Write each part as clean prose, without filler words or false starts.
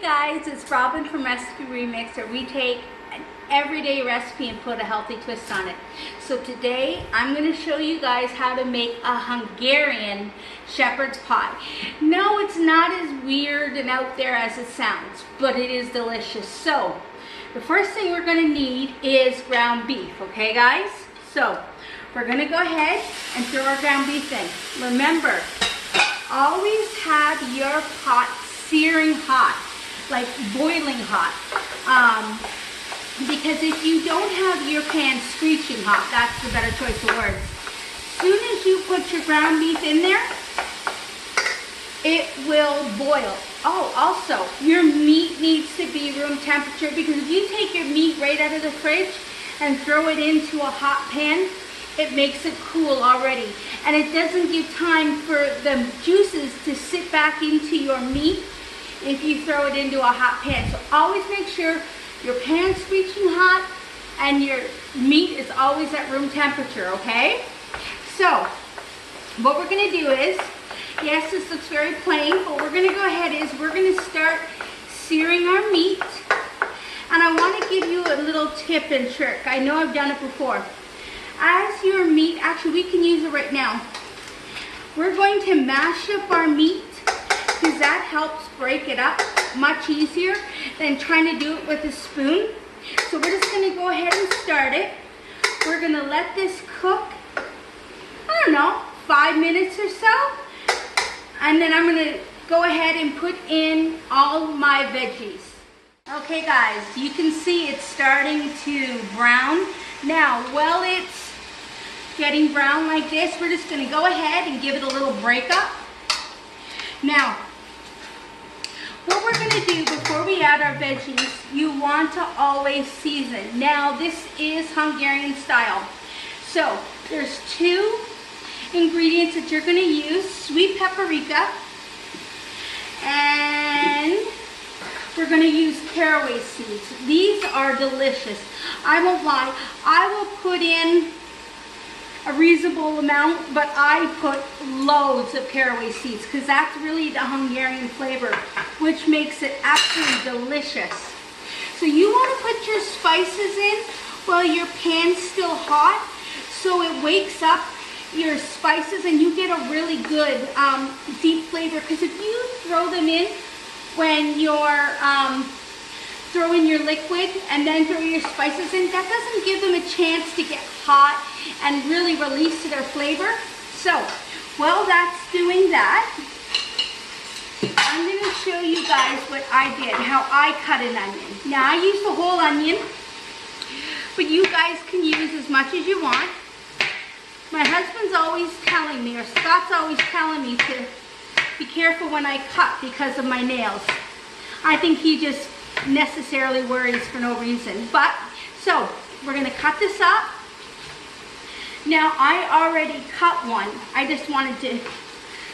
Hey guys, it's Robyn from Recipe Remix, where we take an everyday recipe and put a healthy twist on it. So today I'm going to show you guys how to make a Hungarian Shepherd's Pie. No, it's not as weird and out there as it sounds, but it is delicious. So the first thing we're going to need is ground beef, okay guys? So we're going to go ahead and throw our ground beef in. Remember, always have your pot searing hot, like boiling hot, because if you don't have your pan screeching hot, that's the better choice of words. As soon as you put your ground beef in there, it will boil. Oh, also, your meat needs to be room temperature, because if you take your meat right out of the fridge and throw it into a hot pan, it makes it cool already, and it doesn't give time for the juices to sit back into your meat if you throw it into a hot pan. So always make sure your pan's screeching hot and your meat is always at room temperature, okay? So what we're going to do is, yes, this looks very plain, but we're going to go ahead is we're going to start searing our meat. And I want to give you a little tip and trick. I know I've done it before. As your meat, actually we can use it right now. We're going to mash up our meat, because that helps break it up much easier than trying to do it with a spoon. So we're just going to go ahead and start it. We're going to let this cook, I don't know, 5 minutes or so. And then I'm going to go ahead and put in all my veggies. Okay guys, you can see it's starting to brown. Now, while it's getting brown like this, we're just going to go ahead and give it a little break up. Now, what we're going to do before we add our veggies, you want to always season. Now, this is Hungarian style. So, there's 2 ingredients that you're going to use. Sweet paprika, and we're going to use caraway seeds. These are delicious. I won't lie, I will put in a reasonable amount, but I put loads of caraway seeds because that's really the Hungarian flavor, which makes it absolutely delicious. So you want to put your spices in while your pan's still hot, so it wakes up your spices and you get a really good deep flavor. Because if you throw them in when you're throwing your liquid and then throw your spices in, that doesn't give them a chance to get hot and really release their flavor. So while that's doing that, I'm going to show you guys what I did, how I cut an onion. Now I used the whole onion, but you guys can use as much as you want. My husband's always telling me, or Scott's always telling me, to be careful when I cut because of my nails. I think he just necessarily worries for no reason. But, so, we're going to cut this up. Now, I already cut one. I just wanted to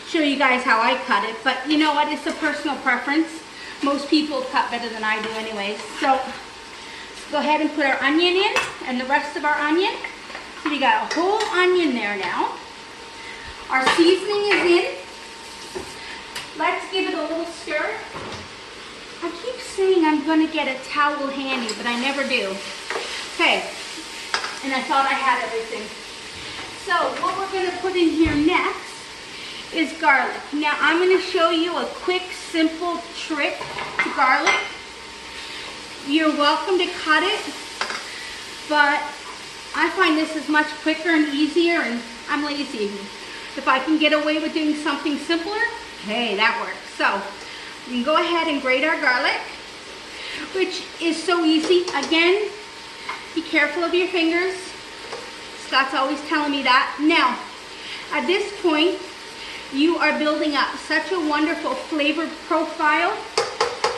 show you guys how I cut it. But you know what? It's a personal preference. Most people cut better than I do anyways. So, let's go ahead and put our onion in, and the rest of our onion. So we got a whole onion there now. Our seasoning is in. Let's give it a little stir. I keep saying I'm going to get a towel handy, but I never do. Okay, and I thought I had everything. So what we're going to put in here next is garlic. Now I'm going to show you a quick, simple trick to garlic. You're welcome to cut it, but I find this is much quicker and easier, and I'm lazy. If I can get away with doing something simpler, hey, that works. So you can go ahead and grate our garlic, which is so easy. Again, be careful of your fingers. Scott's always telling me that. Now, at this point, you are building up such a wonderful flavor profile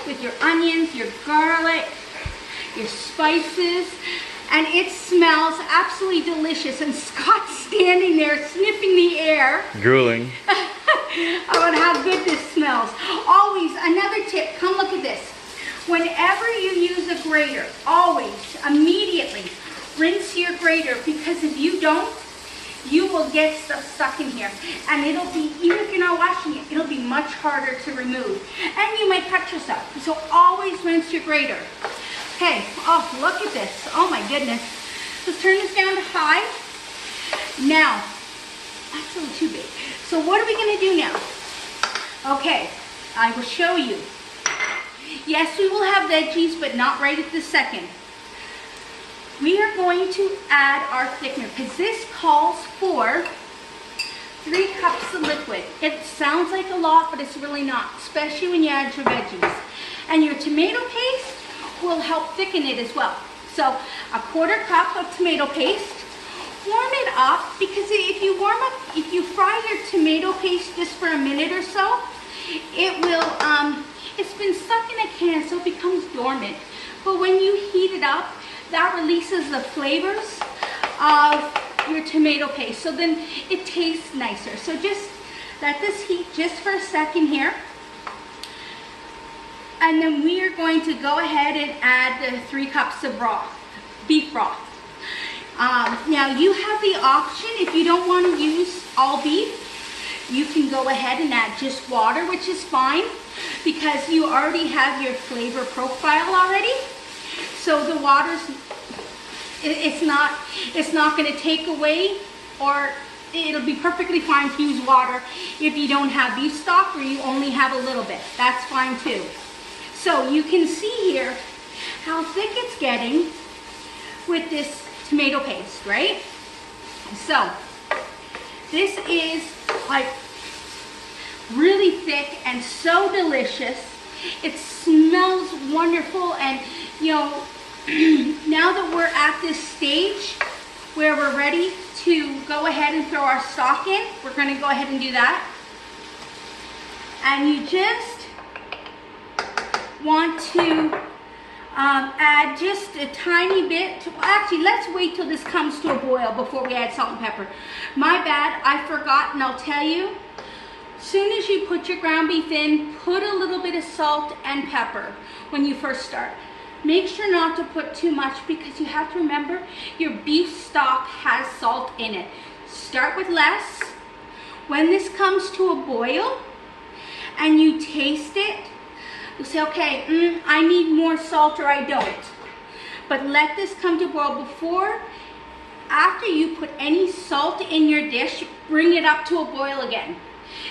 with your onions, your garlic, your spices, and it smells absolutely delicious. And Scott's standing there sniffing the air, drooling about how good this smells. Always, another tip, come look at this. Whenever you use a grater, always, immediately, rinse your grater, because if you don't, you will get stuff stuck in here. And it'll be, even if you're not washing it, it'll be be much harder to remove. And you might cut yourself. So always rinse your grater. Okay, oh, look at this. Oh my goodness. Let's turn this down to high. Now, that's a little too big. So what are we gonna do now? Okay, I will show you. Yes, we will have veggies, but not right at this second. We are going to add our thickener because this calls for 3 cups of liquid. It sounds like a lot, but it's really not, especially when you add your veggies. And your tomato paste will help thicken it as well. So a 1/4 cup of tomato paste. Warm it up, because if you fry your tomato paste just for a minute or so, it will, it's been stuck in a can, so it becomes dormant. But when you heat it up, that releases the flavors of your tomato paste. So then it tastes nicer. So just let this heat just for a second here. And then we are going to go ahead and add the 3 cups of broth, beef broth. Now you have the option, if you don't want to use all beef, you can go ahead and add just water, which is fine because you already have your flavor profile already. So the water's, it's not going to take away, or it'll be perfectly fine to use water if you don't have beef stock or you only have a little bit. That's fine too. So you can see here how thick it's getting with this tomato paste, right? So this is like really thick and so delicious. It smells wonderful, and you know, now that we're at this stage where we're ready to go ahead and throw our stock in, we're going to go ahead and do that. And you just want to add just a tiny bit. Actually, let's wait till this comes to a boil before we add salt and pepper. My bad, I forgot, and I'll tell you. As soon as you put your ground beef in, put a little bit of salt and pepper when you first start. Make sure not to put too much, because you have to remember your beef stock has salt in it. Start with less. When this comes to a boil and you taste it, you say, okay, I need more salt, or I don't. But let this come to boil before, after you put any salt in your dish, bring it up to a boil again.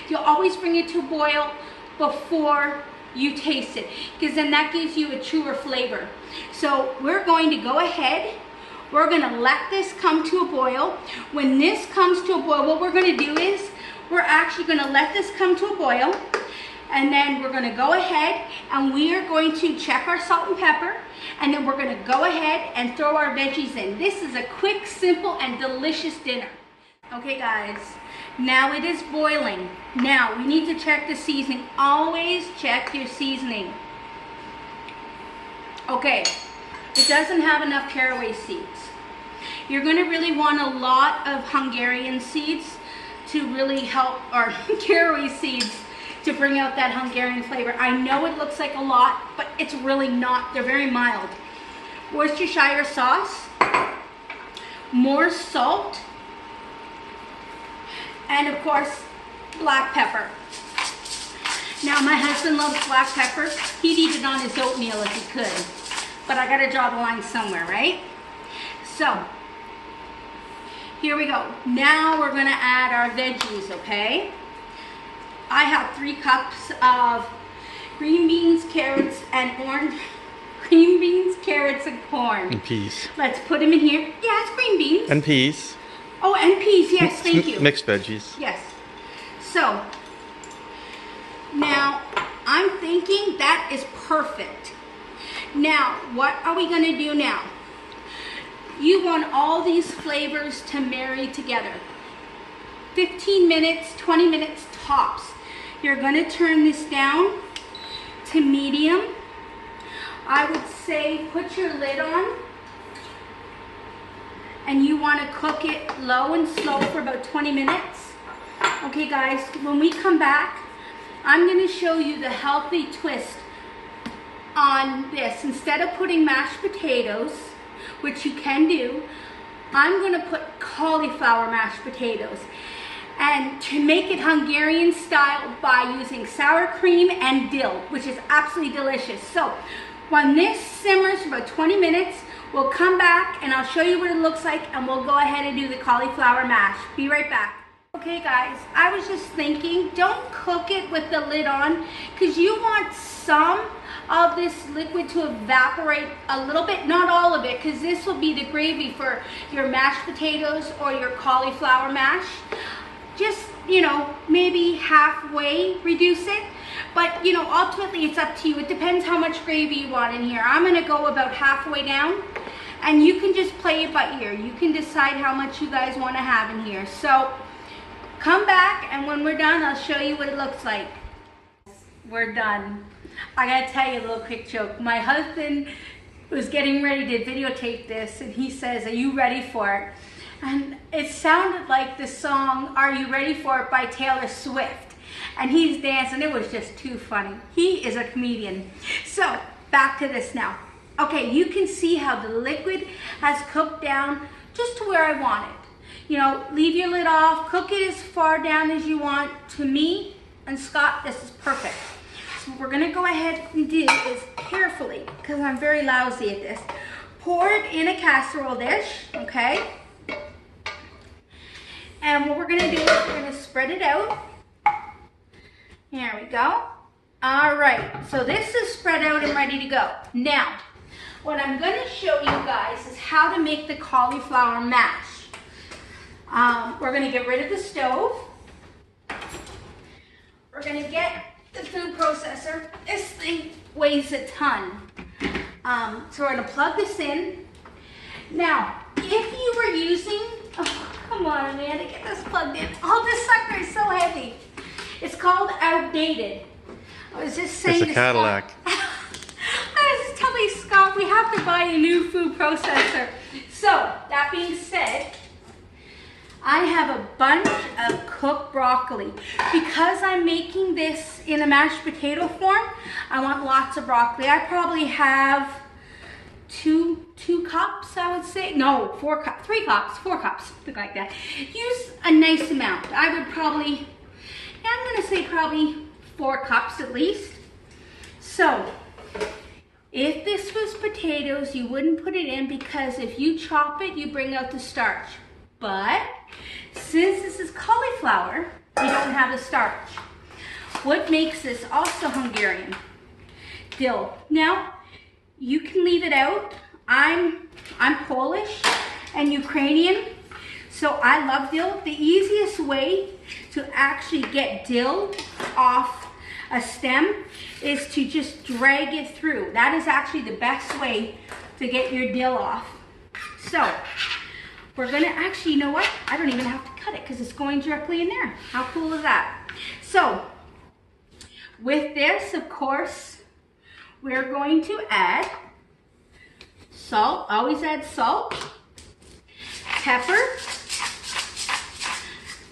You'll always bring it to a boil before you taste it, because then that gives you a truer flavor. So we're going to go ahead, we're going to let this come to a boil. When this comes to a boil, what we're going to do is we're actually going to let this come to a boil, and then we're going to go ahead and we are going to check our salt and pepper, and then we're going to go ahead and throw our veggies in. This is a quick, simple, and delicious dinner. Okay guys, now it is boiling. Now we need to check the seasoning. Always check your seasoning. Okay, it doesn't have enough caraway seeds. You're going to really want a lot of Hungarian seeds to really help, or caraway seeds to bring out that Hungarian flavor. I know it looks like a lot, but it's really not. They're very mild. Worcestershire sauce, more salt, and of course, black pepper. Now my husband loves black pepper. He'd eat it on his oatmeal if he could, but I gotta draw the line somewhere, right? So, here we go. Now we're gonna add our veggies, okay? I have 3 cups of green beans, carrots, and orange. Green beans, carrots, and corn. And peas. Let's put them in here. Yeah, it's green beans. And peas. Oh, and peas, yes, thank you. Mixed veggies. Yes. So, now, I'm thinking that is perfect. Now, what are we going to do now? You want all these flavors to marry together. 15 minutes, 20 minutes tops. You're going to turn this down to medium. I would say put your lid on, and you want to cook it low and slow for about 20 minutes. Okay guys, when we come back, I'm going to show you the healthy twist on this. Instead of putting mashed potatoes, which you can do, I'm going to put cauliflower mashed potatoes. and to make it Hungarian style by using sour cream and dill, which is absolutely delicious. So when this simmers for about 20 minutes, we'll come back and I'll show you what it looks like, and we'll go ahead and do the cauliflower mash. Be right back. Okay guys, I was just thinking, don't cook it with the lid on, because you want some of this liquid to evaporate a little bit, not all of it, because this will be the gravy for your mashed potatoes or your cauliflower mash. Just, you know, maybe halfway reduce it, but you know, ultimately it's up to you. It depends how much gravy you want in here. I'm gonna go about halfway down, and you can just play it by ear. You can decide how much you guys want to have in here. So come back, and when we're done, I'll show you what it looks like. We're done. I gotta tell you a little quick joke. My husband was getting ready to videotape this, and he says, "Are you ready for it?" And it sounded like the song "Are You Ready For It" by Taylor Swift. And he's dancing. It was just too funny. He is a comedian. So back to this now. Okay, you can see how the liquid has cooked down just to where I want it. You know, leave your lid off, cook it as far down as you want. To me and Scott, this is perfect. So what we're gonna go ahead and do is carefully, because I'm very lousy at this, pour it in a casserole dish, okay? And what we're gonna do is we're gonna spread it out. Here we go. All right, so this is spread out and ready to go. Now, what I'm gonna show you guys is how to make the cauliflower mash. We're gonna get rid of the stove. We're gonna get the food processor. This thing weighs a ton. So we're gonna plug this in. Now, if you were using, oh, come on, Amanda, get this plugged in. Oh, this sucker is so heavy. It's called outdated. I was just saying. It's a Cadillac. I was telling Scott we have to buy a new food processor. So, that being said, I have a bunch of cooked broccoli. Because I'm making this in a mashed potato form, I want lots of broccoli. I probably have two cups, I would say. No, 4 cups, 3 cups, 4 cups, something like that. Use a nice amount. I would probably, I'm gonna say probably 4 cups at least. So, if this was potatoes, you wouldn't put it in, because if you chop it, you bring out the starch. But since this is cauliflower, we don't have the starch. What makes this also Hungarian? Dill. Now, you can leave it out. I'm Polish and Ukrainian, so I love dill. The easiest way to actually get dill off a stem is to just drag it through. That is actually the best way to get your dill off. So, we're gonna actually, you know what? I don't even have to cut it because it's going directly in there. How cool is that? So, with this, of course, we're going to add salt. Always add salt. Pepper.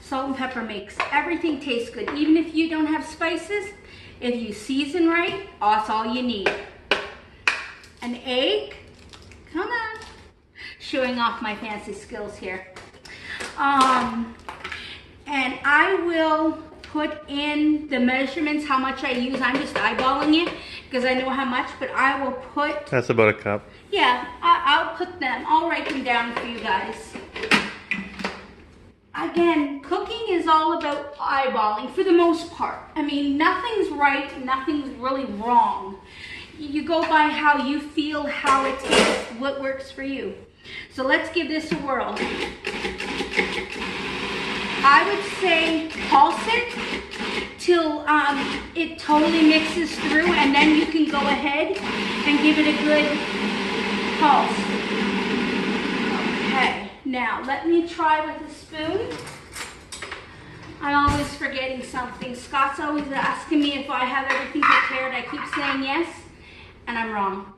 Salt and pepper makes everything taste good. Even if you don't have spices, if you season right, that's all you need. An egg. Come on. Showing off my fancy skills here. And I will put in the measurements, how much I use. I'm just eyeballing it because I know how much, but I will put... That's about a cup. Yeah, I'll put them. I'll write them down for you guys. Again, cooking is all about eyeballing for the most part. I mean, nothing's right, nothing's really wrong. You go by how you feel, how it tastes, what works for you. So let's give this a whirl. I would say pulse it till it totally mixes through, and then you can go ahead and give it a good pulse. Okay, now let me try with a spoon. I'm always forgetting something. Scott's always asking me if I have everything prepared. I keep saying yes, and I'm wrong.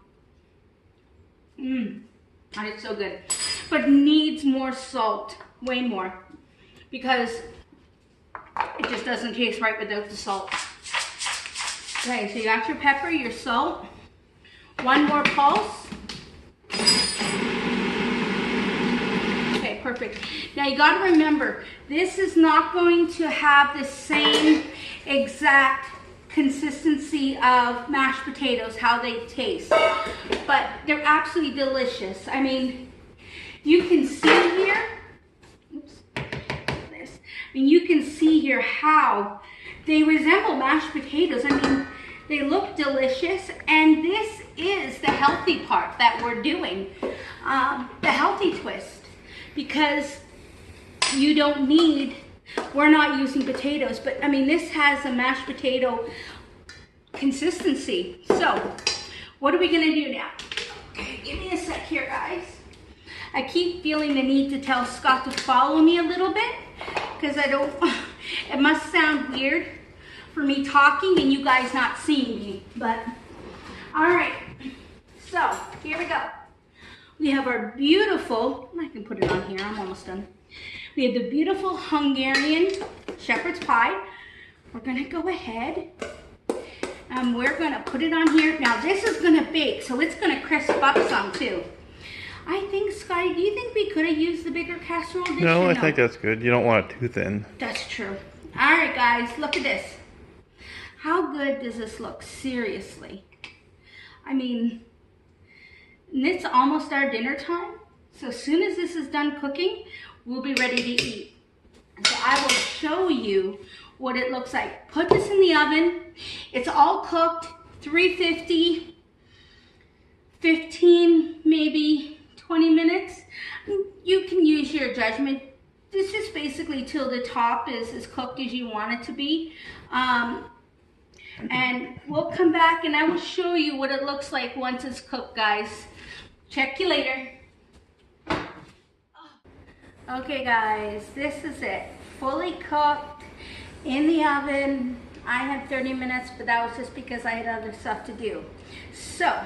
It's so good, but needs more salt, way more, because it just doesn't taste right without the salt. Okay, so you got your pepper, your salt, one more pulse. Okay, perfect. perfect. Now you got to remember, this is not going to have the same exact consistency of mashed potatoes, how they taste, but they're absolutely delicious. I mean, you can see here, oops, this. I mean, you can see here how they resemble mashed potatoes. I mean, they look delicious, and this is the healthy part that we're doing, the healthy twist, because you don't need, we're not using potatoes, but I mean, this has a mashed potato consistency. So, what are we gonna do now? Okay, give me a sec here, guys. I keep feeling the need to tell Scott to follow me a little bit, because I don't, it must sound weird for me talking and you guys not seeing me, but all right. So, here we go. We have our beautiful, I can put it on here, I'm almost done. We have the beautiful Hungarian Shepherd's Pie. We're gonna go ahead and we're gonna put it on here. Now this is gonna bake, so it's gonna crisp up some too. I think, Scotty, do you think we could have used the bigger casserole dish? No, I think that's good. You don't want it too thin. That's true. All right, guys, look at this. How good does this look? Seriously. I mean, it's almost our dinner time. So as soon as this is done cooking, we'll be ready to eat. So I will show you what it looks like. Put this in the oven. It's all cooked, 350, 15, maybe 20 minutes. You can use your judgment. This is basically till the top is as cooked as you want it to be. And we'll come back and I will show you what it looks like once it's cooked, guys. Check you later. Okay, guys, this is it. Fully cooked in the oven. I had 30 minutes, but that was just because I had other stuff to do. So,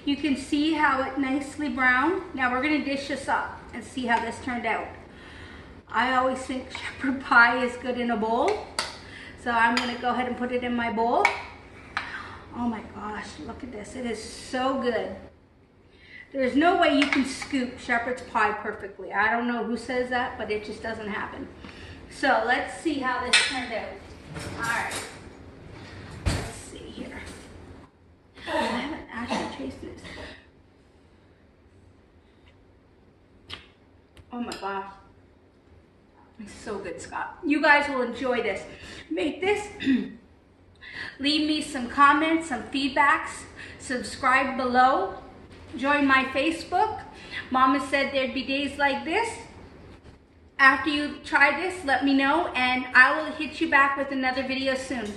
you can see how it nicely browned. Now we're gonna dish this up and see how this turned out. I always think shepherd pie is good in a bowl. So I'm gonna go ahead and put it in my bowl. Oh my gosh, look at this. It is so good. There's no way you can scoop shepherd's pie perfectly. I don't know who says that, but it just doesn't happen. So let's see how this turned out. All right, let's see here. Oh, I haven't actually tasted this. Oh my gosh. It's so good, Scott. You guys will enjoy this. Make this. Leave me some comments, some feedbacks. Subscribe below. Join my Facebook. Mama said there'd be days like this. After you try this, let me know, and I will hit you back with another video soon.